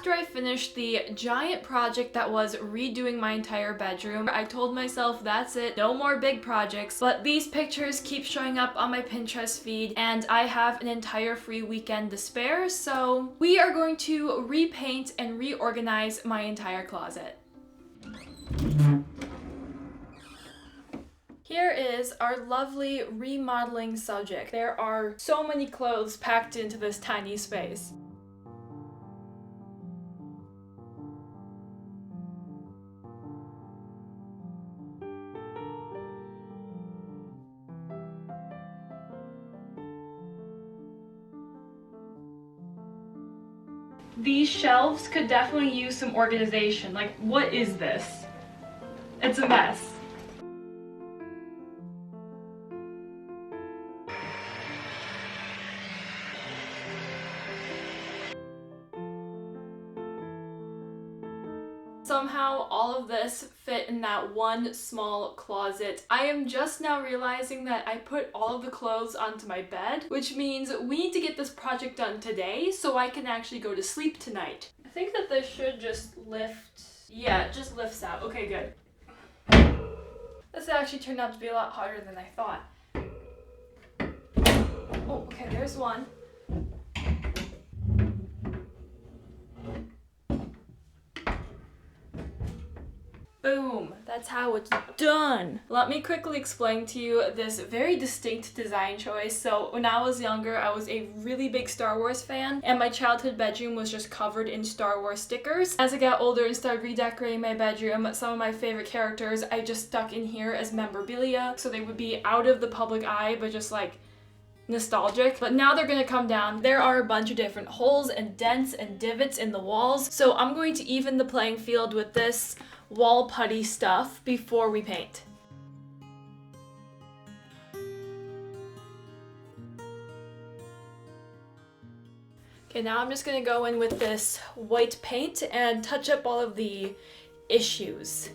after I finished the giant project that was redoing my entire bedroom, I told myself that's it, no more big projects, but these pictures keep showing up on my Pinterest feed and I have an entire free weekend to spare, so we are going to repaint and reorganize my entire closet. Here is our lovely remodeling subject. There are so many clothes packed into this tiny space. These shelves could definitely use some organization. Like, what is this? It's a mess. Somehow all of this fit in that one small closet. I am just now realizing that I put all of the clothes onto my bed, which means we need to get this project done today so I can actually go to sleep tonight. I think that this should just lift. Yeah, it just lifts out. Okay, good. This actually turned out to be a lot harder than I thought. Oh, okay, there's one. Boom! That's how it's done! Let me quickly explain to you this very distinct design choice. So when I was younger, I was a really big Star Wars fan, and my childhood bedroom was just covered in Star Wars stickers. As I got older and started redecorating my bedroom, some of my favorite characters I just stuck in here as memorabilia, so they would be out of the public eye, but just like nostalgic. But now they're gonna come down. There are a bunch of different holes and dents and divots in the walls, so I'm going to even the playing field with this wall putty stuff before we paint. Okay, now I'm just gonna go in with this white paint and touch up all of the issues.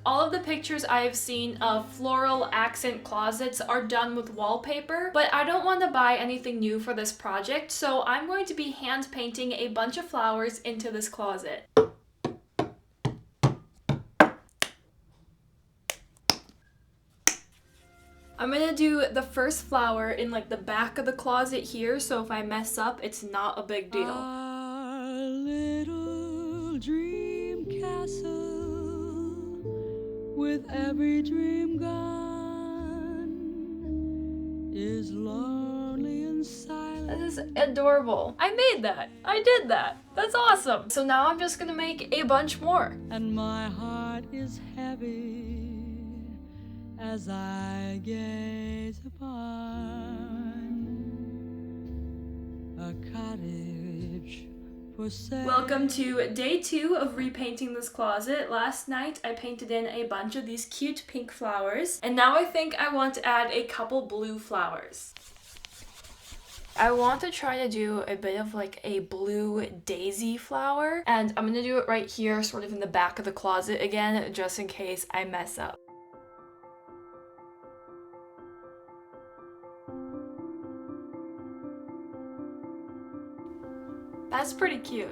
All of the pictures I have seen of floral accent closets are done with wallpaper, but I don't want to buy anything new for this project, so I'm going to be hand painting a bunch of flowers into this closet. I'm gonna do the first flower in like the back of the closet here, so if I mess up, it's not a big deal. Our little dream castle, with every dream gone, is lonely and silent. That is adorable. I made that. I did that. That's awesome. So now I'm just gonna make a bunch more. And my heart is heavy as I gaze upon a cottage. Welcome to day 2 of repainting this closet. Last night I painted in a bunch of these cute pink flowers, and now I think I want to add a couple blue flowers. I want to try to do a bit of like a blue daisy flower, and I'm gonna do it right here, sort of in the back of the closet again, just in case I mess up. That's pretty cute.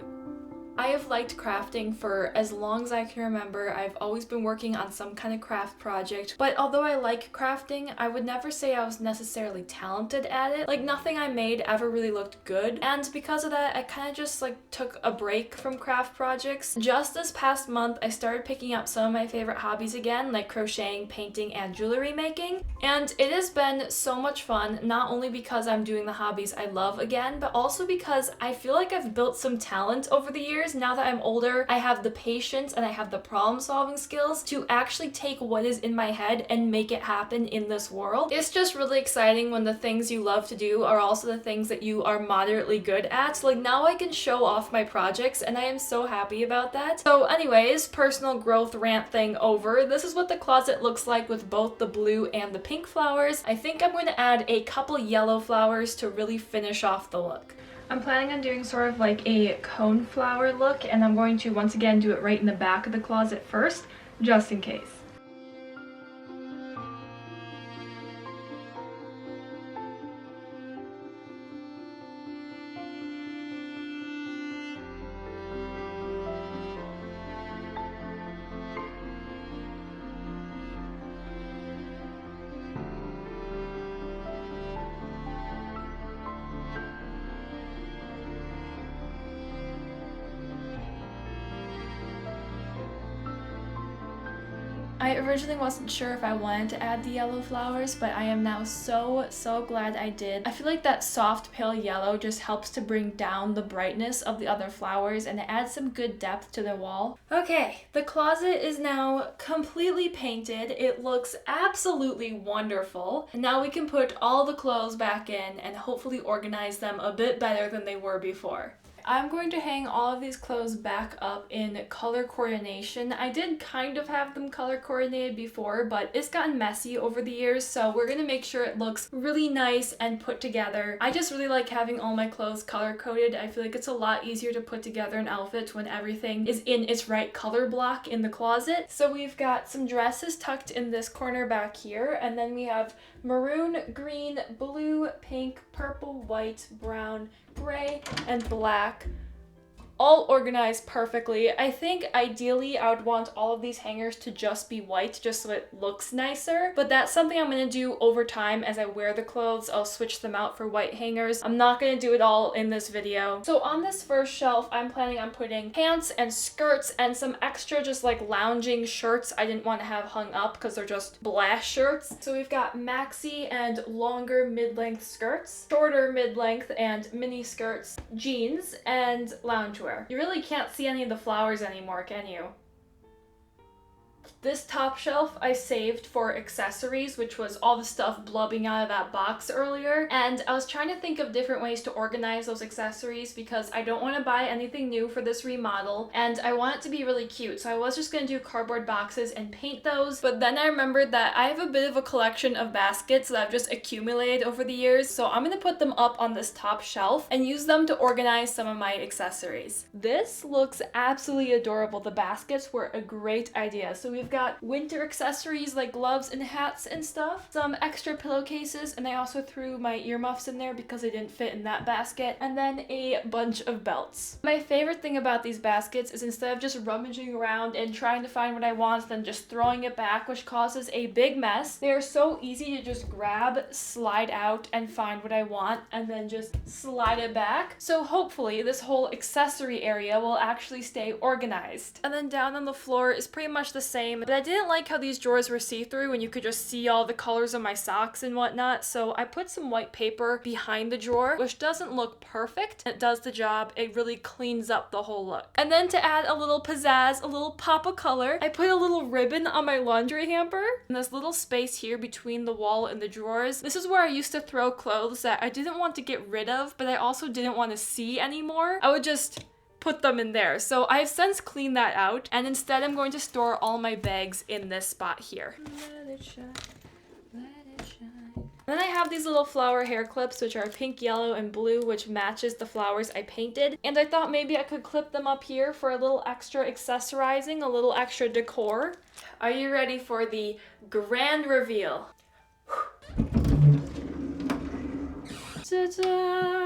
I have liked crafting for as long as I can remember. I've always been working on some kind of craft project, but although I like crafting, I would never say I was necessarily talented at it. Like, nothing I made ever really looked good, and because of that, I kind of just like took a break from craft projects. Just this past month, I started picking up some of my favorite hobbies again, like crocheting, painting, and jewelry making, and it has been so much fun, not only because I'm doing the hobbies I love again, but also because I feel like I've built some talent over the years. Now that I'm older, I have the patience and I have the problem-solving skills to actually take what is in my head and make it happen in this world. It's just really exciting when the things you love to do are also the things that you are moderately good at. Like, now I can show off my projects and I am so happy about that. So anyways, personal growth rant thing over. This is what the closet looks like with both the blue and the pink flowers. I think I'm going to add a couple yellow flowers to really finish off the look. I'm planning on doing sort of like a cone flower look, and I'm going to once again do it right in the back of the closet first, just in case. I originally wasn't sure if I wanted to add the yellow flowers, but I am now so glad I did. I feel like that soft pale yellow just helps to bring down the brightness of the other flowers, and it adds some good depth to the wall. Okay, the closet is now completely painted. It looks absolutely wonderful. And now we can put all the clothes back in and hopefully organize them a bit better than they were before. I'm going to hang all of these clothes back up in color coordination. I did kind of have them color coordinated before, but it's gotten messy over the years, so we're gonna make sure it looks really nice and put together. I just really like having all my clothes color coded. I feel like it's a lot easier to put together an outfit when everything is in its right color block in the closet. So we've got some dresses tucked in this corner back here, and then we have maroon, green, blue, pink, purple, white, brown, gray, and black, all organized perfectly. I think ideally I would want all of these hangers to just be white just so it looks nicer, but that's something I'm going to do over time as I wear the clothes. I'll switch them out for white hangers. I'm not going to do it all in this video. So on this first shelf, I'm planning on putting pants and skirts and some extra just like lounging shirts I didn't want to have hung up because they're just blast shirts. So we've got maxi and longer mid-length skirts, shorter mid-length and mini skirts, jeans, and loungewear. You really can't see any of the flowers anymore, can you? This top shelf I saved for accessories, which was all the stuff blubbing out of that box earlier. And I was trying to think of different ways to organize those accessories because I don't want to buy anything new for this remodel and I want it to be really cute. So I was just going to do cardboard boxes and paint those. But then I remembered that I have a bit of a collection of baskets that I've just accumulated over the years. So I'm going to put them up on this top shelf and use them to organize some of my accessories. This looks absolutely adorable. The baskets were a great idea. So we've got winter accessories like gloves and hats and stuff, some extra pillowcases, and I also threw my earmuffs in there because they didn't fit in that basket, and then a bunch of belts. My favorite thing about these baskets is instead of just rummaging around and trying to find what I want, then just throwing it back, which causes a big mess, they are so easy to just grab, slide out, and find what I want, and then just slide it back. So hopefully this whole accessory area will actually stay organized. And then down on the floor is pretty much the same, but I didn't like how these drawers were see-through and you could just see all the colors of my socks and whatnot, so I put some white paper behind the drawer, which doesn't look perfect. It does the job. It really cleans up the whole look. And then to add a little pizzazz, a little pop of color, I put a little ribbon on my laundry hamper in this little space here between the wall and the drawers. This is where I used to throw clothes that I didn't want to get rid of, but I also didn't want to see anymore. I would just put them in there. So I've since cleaned that out, and instead I'm going to store all my bags in this spot here. Let it shine, let it shine. Then I have these little flower hair clips, which are pink, yellow, and blue, which matches the flowers I painted. And I thought maybe I could clip them up here for a little extra accessorizing, a little extra decor. Are you ready for the grand reveal? Ta-da!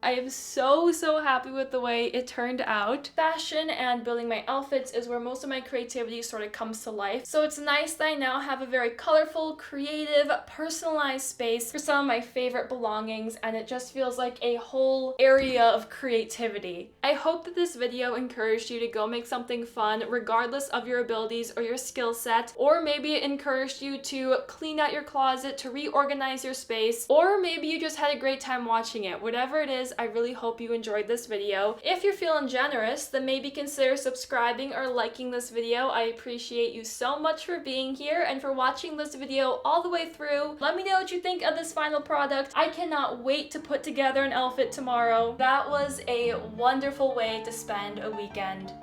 I am so happy with the way it turned out. Fashion and building my outfits is where most of my creativity sort of comes to life. So it's nice that I now have a very colorful, creative, personalized space for some of my favorite belongings, and it just feels like a whole area of creativity. I hope that this video encouraged you to go make something fun regardless of your abilities or your skill set, or maybe it encouraged you to clean out your closet, to reorganize your space, or maybe you just had a great time watching it. Whatever it is, I really hope you enjoyed this video. If you're feeling generous, then maybe consider subscribing or liking this video. I appreciate you so much for being here and for watching this video all the way through. Let me know what you think of this final product. I cannot wait to put together an outfit tomorrow. That was a wonderful way to spend a weekend.